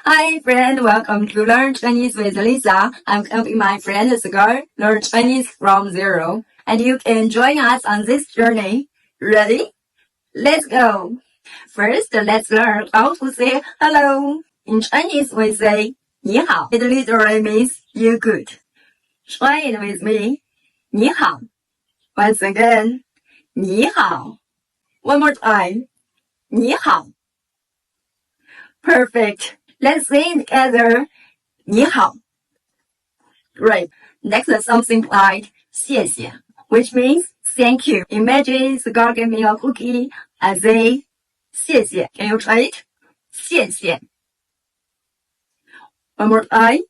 Hi friend, welcome to Learn Chinese with Alisa. I'm helping my friend Cigar learn Chinese from zero. And you can join us on this journey. Ready? Let's go. First, let's learn how to say hello. In Chinese, we say 你好. It literally means you good. Try it with me. 你好. Once again, 你好. One more time. 你好. Perfect. Let's say it together. 你好. Great. Next is something like 谢谢, which means thank you. Imagine Cigar gave me a cookie. I say 谢谢. Can you try it? 谢谢. One more time.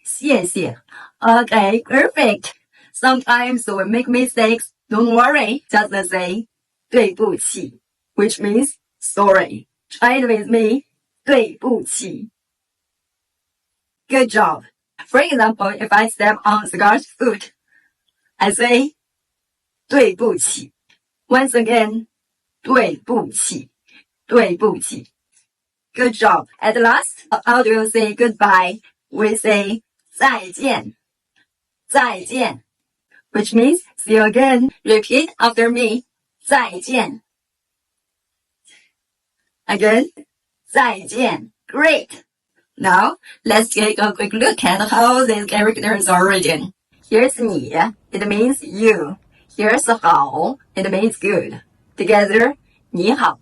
谢谢. Okay, perfect. Sometimes we make mistakes. Don't worry. Just say 对不起, which means sorry. Try it with me. 对不起. Good job. For example, if I step on Cigar's foot, I say 对不起. Once again, 对不起,对不起. Good job. At last, how do you say goodbye? We say 再见,再见, which means see you again. Repeat after me. 再见. Again, 再见. Great. Now, let's take a quick look at how these characters are written. Here's 你, it means you. Here's 好, it means good. Together, 你好.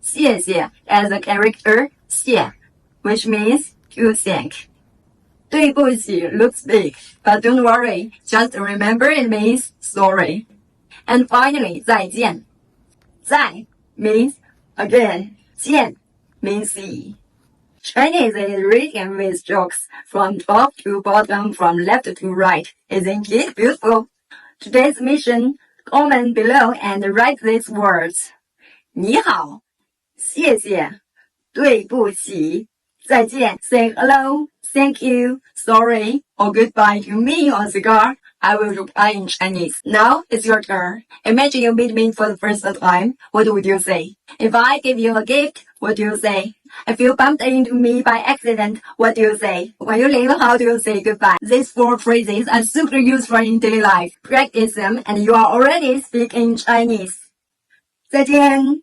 谢谢 as a character 谢, which means to thank. 对不起 looks big, but don't worry, just remember it means sorry. And finally, 再见. 再 means again, 见 means see. Chinese is written with strokes from top to bottom, from left to right. Isn't it beautiful? Today's mission, comment below and write these words. 你好, 谢谢, 对不起, 再见. Say hello, thank you, sorry, or goodbye to me on Cigar. I will reply in Chinese. Now it's your turn. Imagine you meet me for the first time. What would you say? If I give you a gift, what do you say? If you bumped into me by accident, what do you say? When you leave, how do you say goodbye? These 4 phrases are super useful in daily life. Practice them and you are already speaking Chinese. 再见